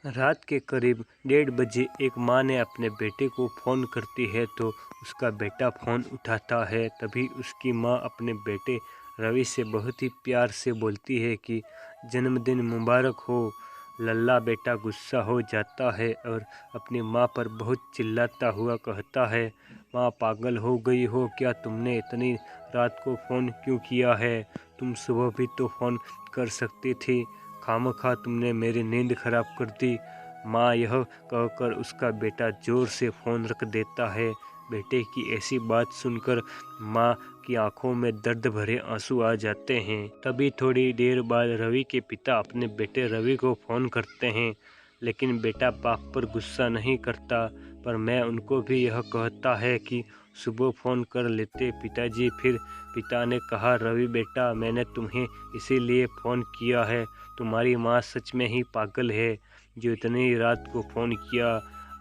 रात के करीब 1:30 बजे एक माँ ने अपने बेटे को फ़ोन करती है तो उसका बेटा फ़ोन उठाता है। तभी उसकी माँ अपने बेटे रवि से बहुत ही प्यार से बोलती है कि जन्मदिन मुबारक हो। लल्ला बेटा गुस्सा हो जाता है और अपनी माँ पर बहुत चिल्लाता हुआ कहता है, माँ पागल हो गई हो क्या? तुमने इतनी रात को फ़ोन क्यों किया है? तुम सुबह भी तो फ़ोन कर सकती थी। खामखा तुमने मेरी नींद खराब कर दी। माँ यह कहकर उसका बेटा जोर से फ़ोन रख देता है। बेटे की ऐसी बात सुनकर माँ की आंखों में दर्द भरे आंसू आ जाते हैं। तभी थोड़ी देर बाद रवि के पिता अपने बेटे रवि को फ़ोन करते हैं, लेकिन बेटा बाप पर गुस्सा नहीं करता। पर मैं उनको भी यह कहता है कि सुबह फ़ोन कर लेते पिताजी। फिर पिता ने कहा, रवि बेटा मैंने तुम्हें इसीलिए फ़ोन किया है। तुम्हारी माँ सच में ही पागल है जो इतनी रात को फ़ोन किया।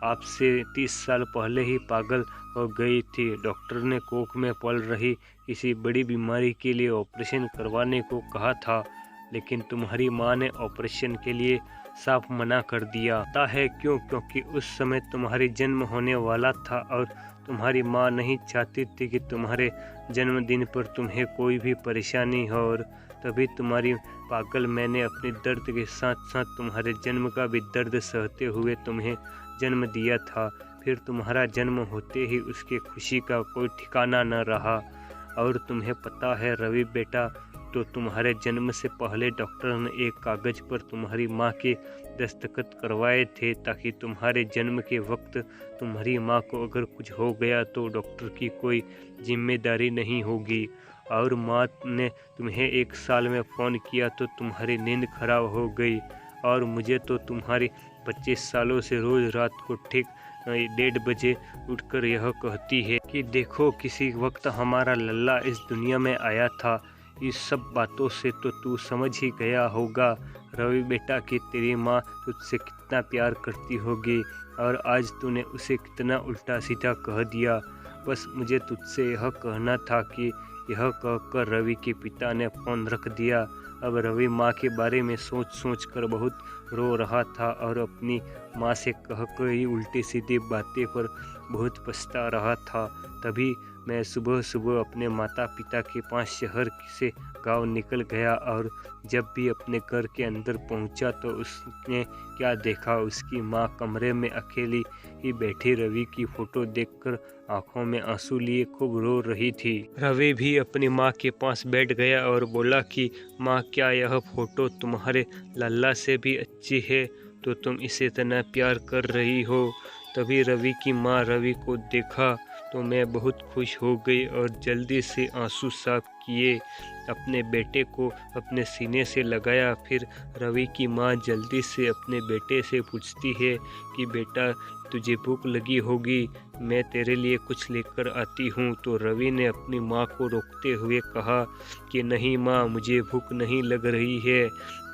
आपसे 30 साल पहले ही पागल हो गई थी। डॉक्टर ने कोख में पल रही किसी बड़ी बीमारी के लिए ऑपरेशन करवाने को कहा था, लेकिन तुम्हारी माँ ने ऑपरेशन के लिए साफ मना कर दिया। पता है क्यों? क्योंकि उस समय तुम्हारी जन्म होने वाला था और तुम्हारी माँ नहीं चाहती थी कि तुम्हारे जन्मदिन पर तुम्हें कोई भी परेशानी हो। और तभी तुम्हारी पागल मैंने अपने दर्द के साथ साथ तुम्हारे जन्म का भी दर्द सहते हुए तुम्हें जन्म दिया था। फिर तुम्हारा जन्म होते ही उसकी खुशी का कोई ठिकाना न रहा। और तुम्हें पता है रवि बेटा, तो तुम्हारे जन्म से पहले डॉक्टर ने एक कागज़ पर तुम्हारी माँ के दस्तखत करवाए थे ताकि तुम्हारे जन्म के वक्त तुम्हारी माँ को अगर कुछ हो गया तो डॉक्टर की कोई जिम्मेदारी नहीं होगी। और माँ ने तुम्हें 1 साल में फ़ोन किया तो तुम्हारी नींद खराब हो गई। और मुझे तो तुम्हारी 25 सालों से रोज़ रात को ठीक 1:30 बजे उठकर यह कहती है कि देखो किसी वक्त हमारा लल्ला इस दुनिया में आया था। इस सब बातों से तो तू समझ ही गया होगा रवि बेटा कि तेरी माँ तुझसे कितना प्यार करती होगी और आज तूने उसे कितना उल्टा सीधा कह दिया। बस मुझे तुझसे यह कहना था कि यह कहकर रवि के पिता ने फ़ोन रख दिया। अब रवि माँ के बारे में सोच कर बहुत रो रहा था और अपनी माँ से कहकर ही उल्टी सीधी बातें पर बहुत पछता रहा था। तभी मैं सुबह सुबह अपने माता पिता के पास शहर से गांव निकल गया और जब भी अपने घर के अंदर पहुंचा तो उसने क्या देखा, उसकी माँ कमरे में अकेली ही बैठी रवि की फ़ोटो देखकर आंखों में आंसू लिए खूब रो रही थी। रवि भी अपनी माँ के पास बैठ गया और बोला कि माँ, क्या यह फ़ोटो तुम्हारे लल्ला से भी अच्छी है? तो तुम इसे इतना प्यार कर रही हो। तभी रवि की माँ रवि को देखा तो मैं बहुत खुश हो गई और जल्दी से आंसू साफ किए अपने बेटे को अपने सीने से लगाया। फिर रवि की माँ जल्दी से अपने बेटे से पूछती है कि बेटा तुझे भूख लगी होगी, मैं तेरे लिए कुछ लेकर आती हूँ। तो रवि ने अपनी माँ को रोकते हुए कहा कि नहीं माँ, मुझे भूख नहीं लग रही है।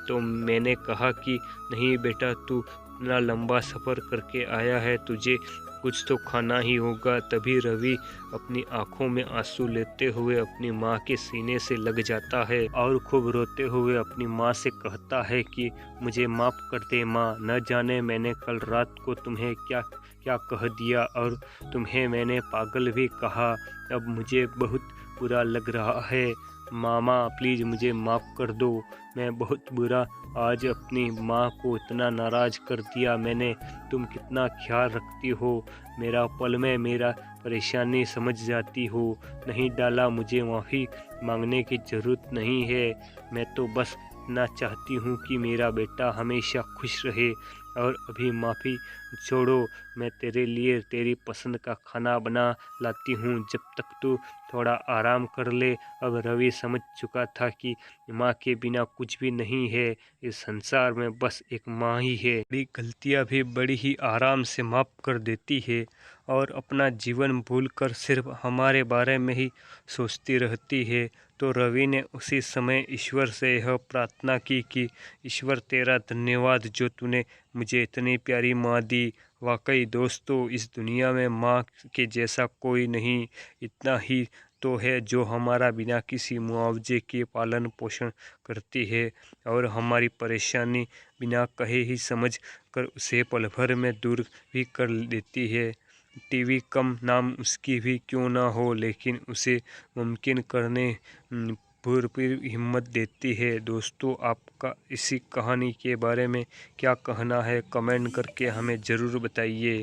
तो मैंने कहा कि नहीं बेटा, तू इतना लंबा सफ़र करके आया है, तुझे कुछ तो खाना ही होगा। तभी रवि अपनी आंखों में आंसू लेते हुए अपनी माँ के सीने से लग जाता है और खूब रोते हुए अपनी माँ से कहता है कि मुझे माफ़ कर दे माँ, न जाने मैंने कल रात को तुम्हें क्या क्या कह दिया और तुम्हें मैंने पागल भी कहा। अब मुझे बहुत बुरा लग रहा है। मामा प्लीज़ मुझे माफ़ कर दो, मैं बहुत बुरा आज अपनी माँ को इतना नाराज़ कर दिया मैंने। तुम कितना ख्याल रखती हो मेरा, पल में मेरा परेशानी समझ जाती हो। नहीं डाला, मुझे माफ़ी मांगने की ज़रूरत नहीं है। मैं तो बस इतना चाहती हूँ कि मेरा बेटा हमेशा खुश रहे। और अभी माफ़ी छोड़ो, मैं तेरे लिए तेरी पसंद का खाना बना लाती हूँ जब तक तू थोड़ा आराम कर ले। अब रवि समझ चुका था कि माँ के बिना कुछ भी नहीं है, इस संसार में बस एक माँ ही है। बड़ी गलतियाँ भी बड़ी ही आराम से माफ़ कर देती है और अपना जीवन भूलकर सिर्फ हमारे बारे में ही सोचती रहती है। तो रवि ने उसी समय ईश्वर से यह प्रार्थना की कि ईश्वर तेरा धन्यवाद जो तूने मुझे इतनी प्यारी माँ दी। वाकई दोस्तों, इस दुनिया में माँ के जैसा कोई नहीं। इतना ही तो है जो हमारा बिना किसी मुआवजे के पालन पोषण करती है और हमारी परेशानी बिना कहे ही समझ कर उसे पल भर में दूर भी कर देती है। टीवी कम नाम उसकी भी क्यों ना हो, लेकिन उसे मुमकिन करने भरपूर हिम्मत देती है। दोस्तों, आपका इसी कहानी के बारे में क्या कहना है? कमेंट करके हमें ज़रूर बताइए।